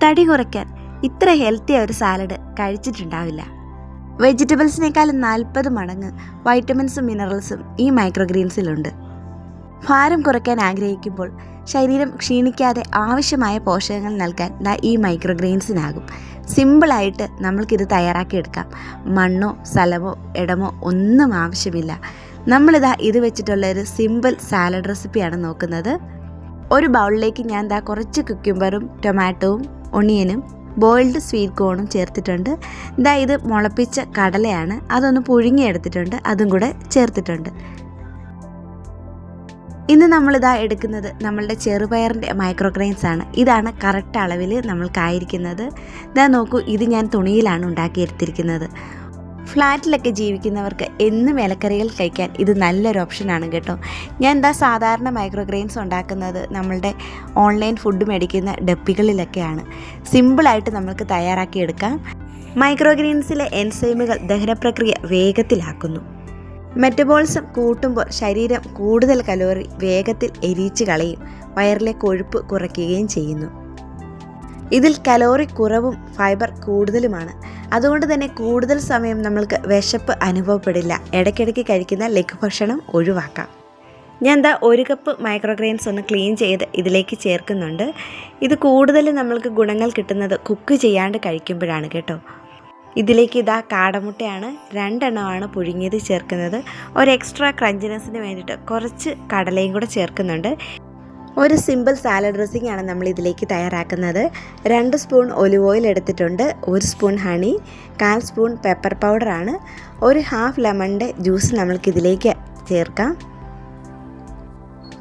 തടി കുറയ്ക്കാൻ ഇത്ര ഹെൽത്തി ഒരു സാലഡ് കഴിച്ചിട്ടുണ്ടാവില്ല. വെജിറ്റബിൾസിനേക്കാളും 40 മടങ്ങ് വൈറ്റമിൻസും മിനറൽസും ഈ മൈക്രോഗ്രീൻസിലുണ്ട്. ഭാരം കുറയ്ക്കാൻ ആഗ്രഹിക്കുമ്പോൾ ശരീരം ക്ഷീണിക്കാതെ ആവശ്യമായ പോഷകങ്ങൾ നൽകാൻ ഈ മൈക്രോഗ്രീൻസിനാകും. സിമ്പിളായിട്ട് നമ്മൾക്കിത് തയ്യാറാക്കിയെടുക്കാം. മണ്ണോ സ്ഥലമോ ഇടമോ ഒന്നും ആവശ്യമില്ല. ഇത് വെച്ചിട്ടുള്ളൊരു സിമ്പിൾ സാലഡ് റെസിപ്പിയാണ് നോക്കുന്നത്. ഒരു ബൗളിലേക്ക് ഞാൻ കുറച്ച് കുക്കുംബറും ടൊമാറ്റോവും ഒണിയനും ബോയിൽഡ് സ്വീറ്റ് കോണും ചേർത്തിട്ടുണ്ട്. ഇത് മുളപ്പിച്ച കടലയാണ്, അതൊന്ന് പുഴുങ്ങിയെടുത്തിട്ടുണ്ട്, അതും കൂടെ ചേർത്തിട്ടുണ്ട്. ഇന്ന് എടുക്കുന്നത് നമ്മളുടെ ചെറുപയറിൻ്റെ മൈക്രോഗ്രെയിൻസ് ആണ്. ഇതാണ് കറക്റ്റ് അളവിൽ നമ്മൾക്കായിരിക്കുന്നത്. നോക്കൂ, ഇത് ഞാൻ തുണിയിലാണ് ഉണ്ടാക്കിയെടുത്തിരിക്കുന്നത്. ഫ്ലാറ്റിലൊക്കെ ജീവിക്കുന്നവർക്ക് എന്നും ഇലക്കറികൾ കഴിക്കാൻ ഇത് നല്ലൊരു ഓപ്ഷനാണ് കേട്ടോ. ഞാൻ സാധാരണ മൈക്രോഗ്രെയിൻസ് ഉണ്ടാക്കുന്നത് നമ്മളുടെ ഓൺലൈൻ ഫുഡ് മേടിക്കുന്ന ഡപ്പികളിലൊക്കെയാണ്. സിമ്പിളായിട്ട് നമുക്ക് തയ്യാറാക്കിയെടുക്കാം. മൈക്രോഗ്രെയിൻസിലെ എൻസൈമുകൾ ദഹനപ്രക്രിയ വേഗത്തിലാക്കുന്നു. മെറ്റബോളിസം കൂട്ടുമ്പോൾ ശരീരം കൂടുതൽ കലോറി വേഗത്തിൽ എരിച്ചു കളയും, വയറിലെ കൊഴുപ്പ് കുറയ്ക്കുകയും ചെയ്യുന്നു. ഇതിൽ കലോറി കുറവും ഫൈബർ കൂടുതലുമാണ്. അതുകൊണ്ട് തന്നെ കൂടുതൽ സമയം നമ്മൾക്ക് വിശപ്പ് അനുഭവപ്പെടില്ല. ഇടയ്ക്കിടയ്ക്ക് കഴിക്കുന്ന ലഘുഭക്ഷണം ഒഴിവാക്കാം. ഞാൻ 1 കപ്പ് മൈക്രോഗ്രെയിൻസ് ഒന്ന് ക്ലീൻ ചെയ്ത് ഇതിലേക്ക് ചേർക്കുന്നുണ്ട്. ഇത് കൂടുതൽ നമ്മൾക്ക് ഗുണങ്ങൾ കിട്ടുന്നത് കുക്ക് ചെയ്യാണ്ട് കഴിക്കുമ്പോഴാണ് കേട്ടോ. ഇതിലേക്ക് കാടമുട്ടയാണ്, 2 എണ്ണമാണ് പുഴുങ്ങിയത് ചേർക്കുന്നത്. ഒരു എക്സ്ട്രാ ക്രഞ്ചിനെസ്സിന് വേണ്ടിയിട്ട് കുറച്ച് കടലയും കൂടെ ചേർക്കുന്നുണ്ട്. ഒരു സിമ്പിൾ സാലഡ് ഡ്രസ്സിംഗ് ആണ് നമ്മൾ ഇതിലേക്ക് തയ്യാറാക്കുന്നത്. 2 സ്പൂൺ ഒലിവ് ഓയിൽ എടുത്തിട്ടുണ്ട്, 1 സ്പൂൺ ഹണി, 1/4 സ്പൂൺ പെപ്പർ പൗഡറാണ്, ഒരു ഹാഫ് ലെമണിൻ്റെ ജ്യൂസ് നമ്മൾക്കിതിലേക്ക് ചേർക്കാം.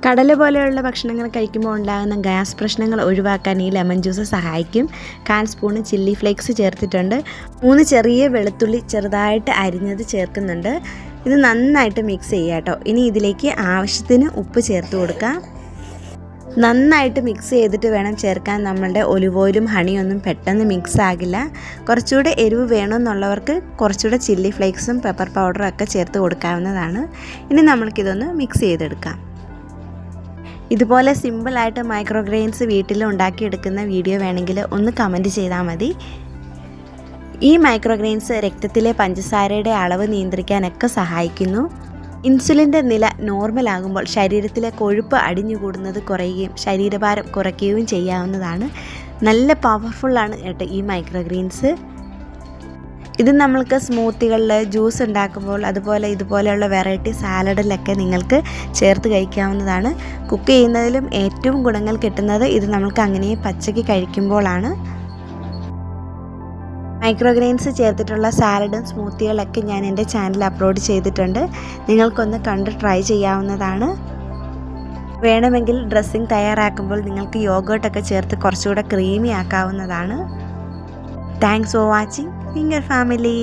കടല പോലെയുള്ള ഭക്ഷണങ്ങൾ കഴിക്കുമ്പോൾ ഉണ്ടാകുന്ന ഗ്യാസ് പ്രശ്നങ്ങൾ ഒഴിവാക്കാൻ ഈ ലെമൺ ജ്യൂസ് സഹായിക്കും. 1/4 സ്പൂൺ ചില്ലി ഫ്ലേക്സ് ചേർത്തിട്ടുണ്ട്. 3 ചെറിയ വെളുത്തുള്ളി ചെറുതായിട്ട് അരിഞ്ഞത് ചേർക്കുന്നുണ്ട്. ഇത് നന്നായിട്ട് മിക്സ് ചെയ്യുക കേട്ടോ. ഇനി ഇതിലേക്ക് ആവശ്യത്തിന് ഉപ്പ് ചേർത്ത് കൊടുക്കാം. നന്നായിട്ട് മിക്സ് ചെയ്തിട്ട് വേണം ചേർക്കാൻ. നമ്മളുടെ ഒലിവ് ഓയിലും ഹണിയൊന്നും പെട്ടെന്ന് മിക്സ് ആകില്ല. കുറച്ചുകൂടെ എരിവ് വേണമെന്നുള്ളവർക്ക് കുറച്ചുകൂടെ ചില്ലി ഫ്ലേക്സും പെപ്പർ പൗഡറും ഒക്കെ ചേർത്ത് കൊടുക്കാവുന്നതാണ്. ഇനി നമ്മൾക്കിതൊന്ന് മിക്സ് ചെയ്തെടുക്കാം. ഇതുപോലെ സിമ്പിളായിട്ട് മൈക്രോഗ്രെയിൻസ് വീട്ടിൽ ഉണ്ടാക്കിയെടുക്കുന്ന വീഡിയോ വേണമെങ്കിൽ ഒന്ന് കമൻറ്റ് ചെയ്താൽ മതി. ഈ മൈക്രോഗ്രെയിൻസ് രക്തത്തിലെ പഞ്ചസാരയുടെ അളവ് നിയന്ത്രിക്കാനൊക്കെ സഹായിക്കുന്നു. ഇൻസുലിൻ്റെ നില നോർമലാകുമ്പോൾ ശരീരത്തിലെ കൊഴുപ്പ് അടിഞ്ഞുകൂടുന്നത് കുറയുകയും ശരീരഭാരം കുറയ്ക്കുകയും ചെയ്യാവുന്നതാണ്. നല്ല പവർഫുള്ളാണ് കേട്ടോ ഈ മൈക്രോഗ്രെയിൻസ്. ഇത് നമ്മൾക്ക് സ്മൂത്തികളിൽ ജ്യൂസ് ഉണ്ടാക്കുമ്പോൾ അതുപോലെ ഇതുപോലെയുള്ള വെറൈറ്റി സാലഡിലൊക്കെ നിങ്ങൾക്ക് ചേർത്ത് കഴിക്കാവുന്നതാണ്. കുക്ക് ചെയ്യുന്നതിലും ഏറ്റവും ഗുണങ്ങൾ കിട്ടുന്നത് ഇത് നമ്മൾക്ക് അങ്ങനെ പച്ചയ്ക്ക് കഴിക്കുമ്പോഴാണ്. മൈക്രോഗ്രെയിൻസ് ചേർത്തിട്ടുള്ള സാലഡും സ്മൂത്തികളൊക്കെ ഞാൻ എൻ്റെ ചാനലിൽ അപ്ലോഡ് ചെയ്തിട്ടുണ്ട്. നിങ്ങൾക്കൊന്ന് കണ്ട് ട്രൈ ചെയ്യാവുന്നതാണ്. വേണമെങ്കിൽ ഡ്രസ്സിങ് തയ്യാറാക്കുമ്പോൾ നിങ്ങൾക്ക് യോഗേർട്ടൊക്കെ ചേർത്ത് കുറച്ചുകൂടെ ക്രീമി ആക്കാവുന്നതാണ്. Thanks for watching finger family.